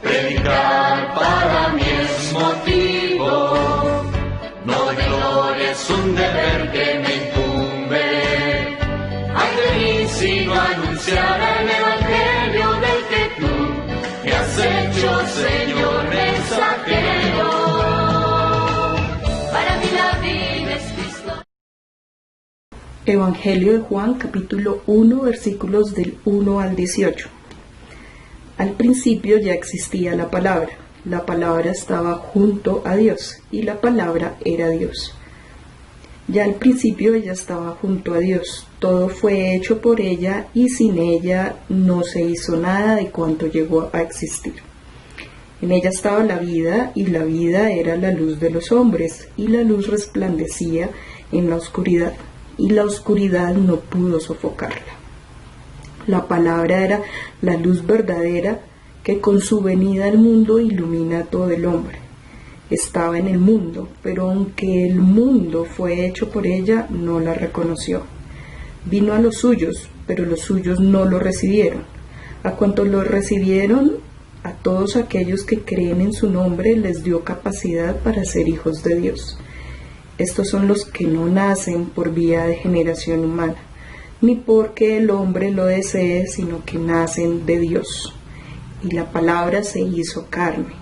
Predicar para mí es motivo, no de gloria, es un deber que me incumbe. Ay de mí si no anunciara el evangelio del que tú me has hecho, Señor mensajero. Para mí la vida es Cristo. Evangelio de Juan, capítulo 1, versículos del 1 al 18. Al principio ya existía la palabra estaba junto a Dios, y la palabra era Dios. Ya al principio ella estaba junto a Dios, todo fue hecho por ella, y sin ella no se hizo nada de cuanto llegó a existir. En ella estaba la vida, y la vida era la luz de los hombres, y la luz resplandecía en la oscuridad, y la oscuridad no pudo sofocarla. La palabra era la luz verdadera que con su venida al mundo ilumina a todo el hombre. Estaba en el mundo, pero aunque el mundo fue hecho por ella, no la reconoció. Vino a los suyos, pero los suyos no lo recibieron. A cuantos lo recibieron, a todos aquellos que creen en su nombre, les dio capacidad para ser hijos de Dios. Estos son los que no nacen por vía de generación humana, ni porque el hombre lo desee, sino que nacen de Dios. Y la palabra se hizo carne,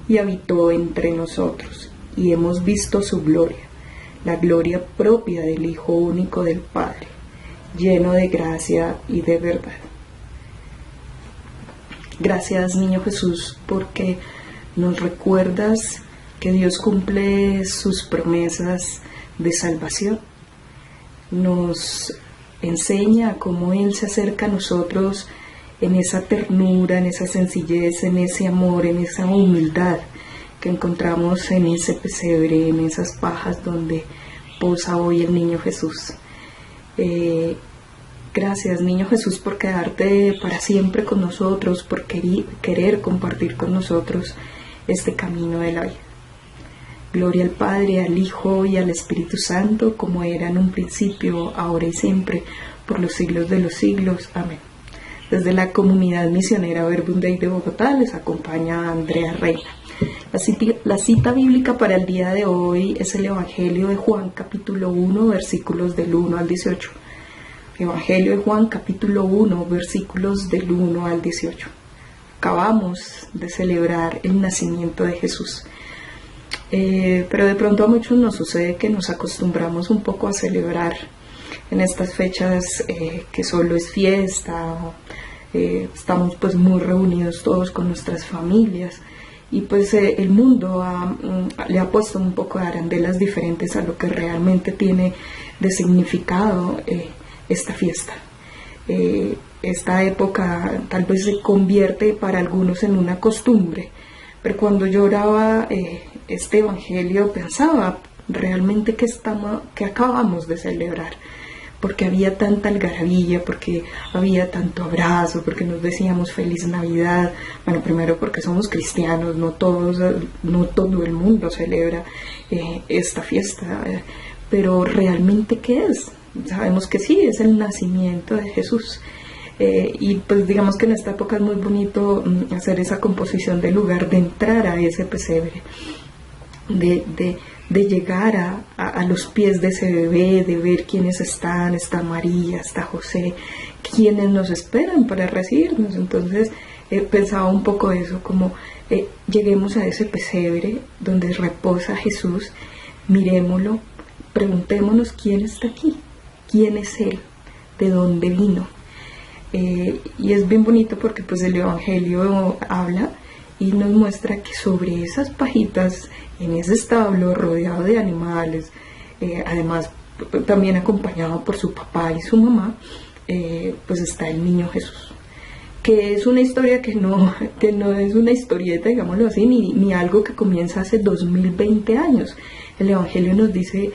y habitó entre nosotros, y hemos visto su gloria, la gloria propia del Hijo único del Padre, lleno de gracia y de verdad. Gracias, niño Jesús, porque nos recuerdas que Dios cumple sus promesas de salvación. Nos enseña cómo Él se acerca a nosotros en esa ternura, en esa sencillez, en ese amor, en esa humildad que encontramos en ese pesebre, en esas pajas donde posa hoy el niño Jesús. Gracias, niño Jesús, por quedarte para siempre con nosotros, por querer compartir con nosotros este camino de la vida. Gloria al Padre, al Hijo y al Espíritu Santo, como era en un principio, ahora y siempre, por los siglos de los siglos. Amén. Desde la comunidad misionera Verbum Dei de Bogotá les acompaña Andrea Reina. La cita bíblica para el día de hoy es el Evangelio de Juan, capítulo 1, versículos del 1 al 18. Evangelio de Juan, capítulo 1, versículos del 1 al 18. Acabamos de celebrar el nacimiento de Jesús. Pero de pronto a muchos nos sucede que nos acostumbramos un poco a celebrar en estas fechas que solo es fiesta, estamos pues muy reunidos todos con nuestras familias, y pues el mundo le ha puesto un poco de arandelas diferentes a lo que realmente tiene de significado esta fiesta. Esta época tal vez se convierte para algunos en una costumbre, pero cuando yo oraba este evangelio pensaba realmente que acabamos de celebrar, porque había tanta algarabía, porque había tanto abrazo, porque nos decíamos feliz Navidad. Bueno, primero porque somos cristianos, no todo el mundo celebra esta fiesta, pero realmente ¿qué es? Sabemos que sí, es el nacimiento de Jesús. Y pues digamos que en esta época es muy bonito hacer esa composición del lugar, de entrar a ese pesebre, de llegar a los pies de ese bebé, de ver quiénes están. Está María, está José, quienes nos esperan para recibirnos. Entonces pensaba un poco eso, como lleguemos a ese pesebre donde reposa Jesús, mirémoslo, preguntémonos quién está aquí, quién es Él, de dónde vino. Y es bien bonito porque pues el Evangelio habla y nos muestra que sobre esas pajitas, en ese establo rodeado de animales, además también acompañado por su papá y su mamá, pues está el niño Jesús, que es una historia que no es una historieta, digámoslo así, ni algo que comienza hace 2020 años. El Evangelio nos dice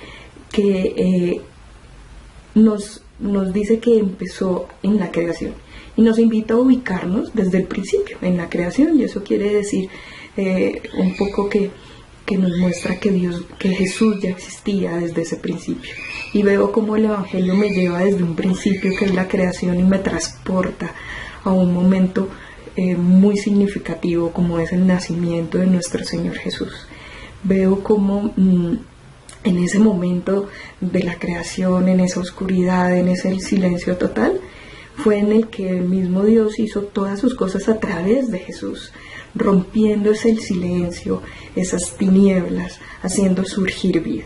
que nos dice que empezó en la creación y nos invita a ubicarnos desde el principio en la creación, y eso quiere decir un poco que nos muestra que Jesús ya existía desde ese principio. Y veo cómo el Evangelio me lleva desde un principio, que es la creación, y me transporta a un momento muy significativo como es el nacimiento de nuestro Señor Jesús. Veo como en ese momento de la creación, en esa oscuridad, en ese silencio total, fue en el que el mismo Dios hizo todas sus cosas a través de Jesús, rompiendo ese silencio, esas tinieblas, haciendo surgir vida.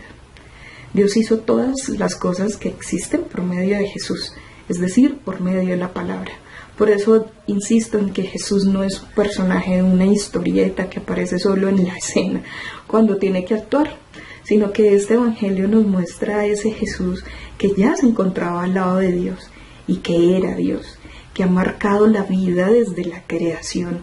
Dios hizo todas las cosas que existen por medio de Jesús, es decir, por medio de la palabra. Por eso insisto en que Jesús no es un personaje de una historieta que aparece solo en la escena cuando tiene que actuar, sino que este evangelio nos muestra a ese Jesús que ya se encontraba al lado de Dios y que era Dios, que ha marcado la vida desde la creación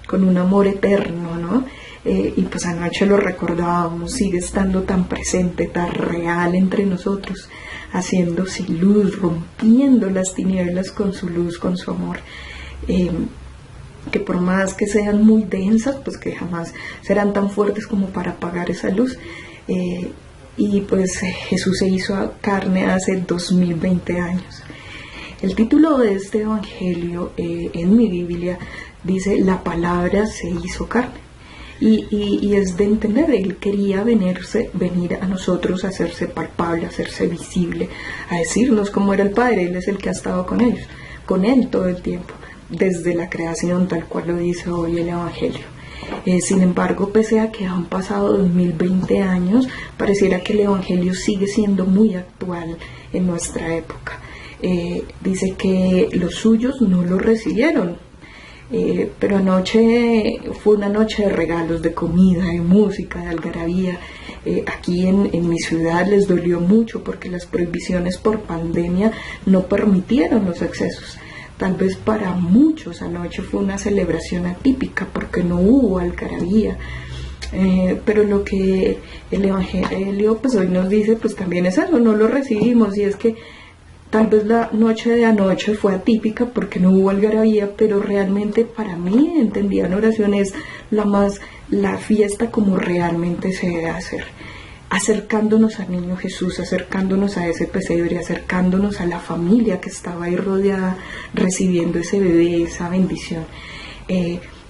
con un amor eterno, ¿no? Y pues anoche lo recordábamos, sigue estando tan presente, tan real entre nosotros, haciéndose luz, rompiendo las tinieblas con su luz, con su amor, que por más que sean muy densas, pues que jamás serán tan fuertes como para apagar esa luz. Y pues Jesús se hizo carne hace 2020 años. El título de este evangelio en mi Biblia dice: la palabra se hizo carne. Y es de entender, Él quería venir a nosotros, a hacerse palpable, a hacerse visible, a decirnos cómo era el Padre. Él es el que ha estado con ellos, con Él todo el tiempo, desde la creación, tal cual lo dice hoy el Evangelio. Sin embargo, pese a que han pasado 2020 años, pareciera que el Evangelio sigue siendo muy actual en nuestra época. Dice que los suyos no lo recibieron. Pero anoche fue una noche de regalos, de comida, de música, de algarabía. Aquí en mi ciudad les dolió mucho porque las prohibiciones por pandemia no permitieron los accesos. Tal vez para muchos anoche fue una celebración atípica porque no hubo algarabía. Pero lo que el Evangelio pues hoy nos dice pues también es algo, no lo recibimos, y es que tal vez la noche de anoche fue atípica porque no hubo algarabía, pero realmente para mí, entendida en oración, es la fiesta como realmente se debe hacer. Acercándonos al niño Jesús, acercándonos a ese pesebre, acercándonos a la familia que estaba ahí rodeada, recibiendo ese bebé, esa bendición,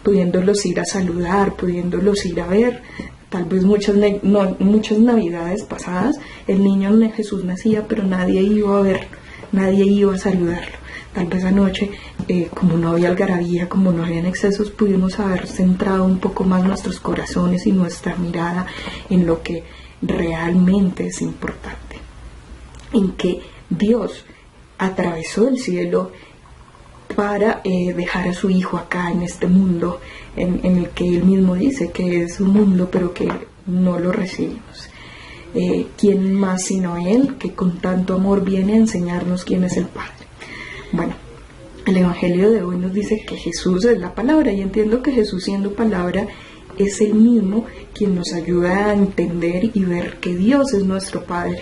pudiéndolos ir a saludar, pudiéndolos ir a ver. Tal vez muchas navidades pasadas el niño Jesús nacía, pero nadie iba a verlo, nadie iba a saludarlo. Tal vez anoche, como no había algarabía, como no habían excesos, pudimos haber centrado un poco más nuestros corazones y nuestra mirada en lo que realmente es importante, en que Dios atravesó el cielo para dejar a su Hijo acá en este mundo, en el que Él mismo dice que es un mundo, pero que no lo recibimos. ¿Quién más sino Él, que con tanto amor viene a enseñarnos quién es el Padre? Bueno, el Evangelio de hoy nos dice que Jesús es la palabra, y entiendo que Jesús, siendo palabra, es el mismo quien nos ayuda a entender y ver que Dios es nuestro Padre.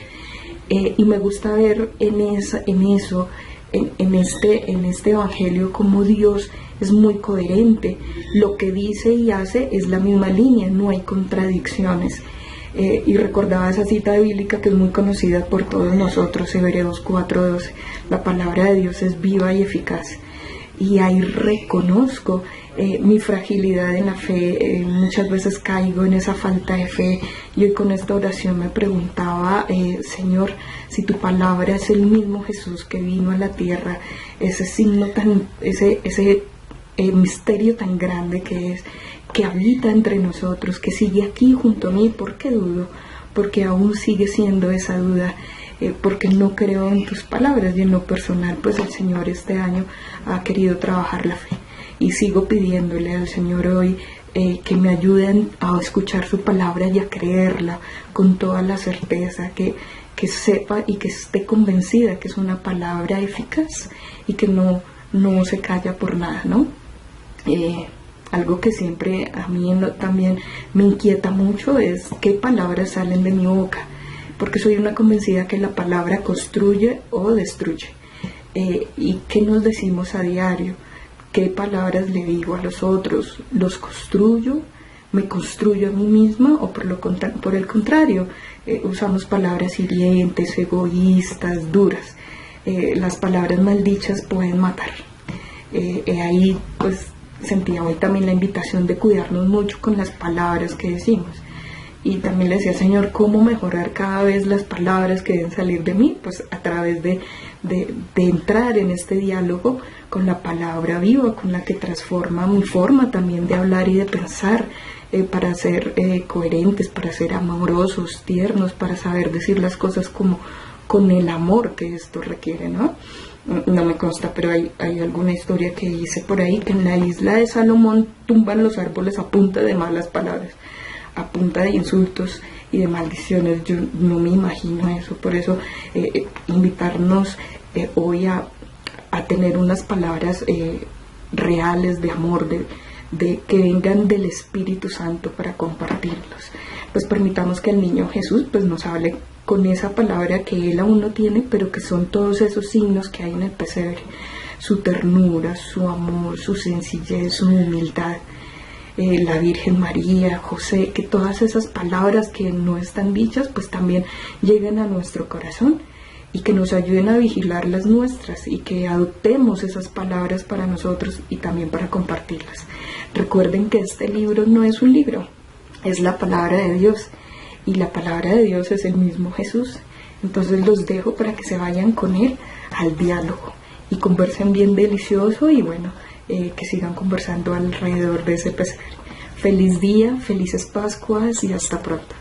Y me gusta ver en este Evangelio como Dios es muy coherente. Lo que dice y hace es la misma línea, no hay contradicciones. Y recordaba esa cita bíblica que es muy conocida por todos nosotros, Hebreos 4:12: la palabra de Dios es viva y eficaz. Y ahí reconozco mi fragilidad en la fe. Muchas veces caigo en esa falta de fe, y hoy con esta oración me preguntaba, Señor, si tu palabra es el mismo Jesús que vino a la tierra, ese signo ese misterio tan grande que habita entre nosotros, que sigue aquí junto a mí, ¿por qué dudo? Porque aún sigue siendo esa duda, porque no creo en tus palabras. Y en lo personal, pues el Señor este año ha querido trabajar la fe, y sigo pidiéndole al Señor hoy que me ayuden a escuchar su palabra y a creerla con toda la certeza, que sepa y que esté convencida que es una palabra eficaz y que no se calla por nada, ¿no? Algo que siempre a mí también me inquieta mucho es qué palabras salen de mi boca, porque soy una convencida que la palabra construye o destruye. ¿Y qué nos decimos a diario? ¿Qué palabras le digo a los otros? ¿Los construyo? ¿Me construyo a mí misma? ¿O por el contrario, usamos palabras hirientes, egoístas, duras? Las palabras maldichas pueden matar. Ahí pues sentía hoy también la invitación de cuidarnos mucho con las palabras que decimos. Y también le decía, Señor, ¿cómo mejorar cada vez las palabras que deben salir de mí? Pues a través de entrar en este diálogo con la palabra viva, con la que transforma mi forma también de hablar y de pensar, para ser coherentes, para ser amorosos, tiernos, para saber decir las cosas como con el amor que esto requiere, ¿no? No me consta, pero hay alguna historia que dice por ahí que en la isla de Salomón tumban los árboles a punta de malas palabras, a punta de insultos y de maldiciones. Yo no me imagino eso. Por eso invitarnos hoy a tener unas palabras reales de amor, de que vengan del Espíritu Santo para compartirlos. Pues permitamos que el niño Jesús pues nos hable con esa palabra que él aún no tiene, pero que son todos esos signos que hay en el pesebre: su ternura, su amor, su sencillez, su humildad. La Virgen María, José, que todas esas palabras que no están dichas pues también lleguen a nuestro corazón y que nos ayuden a vigilar las nuestras, y que adoptemos esas palabras para nosotros y también para compartirlas. Recuerden que este libro no es un libro, es la palabra de Dios, y la palabra de Dios es el mismo Jesús. Entonces los dejo para que se vayan con él al diálogo y conversen bien delicioso, y bueno, que sigan conversando alrededor de ese pesebre. Feliz día, felices Pascuas y hasta pronto.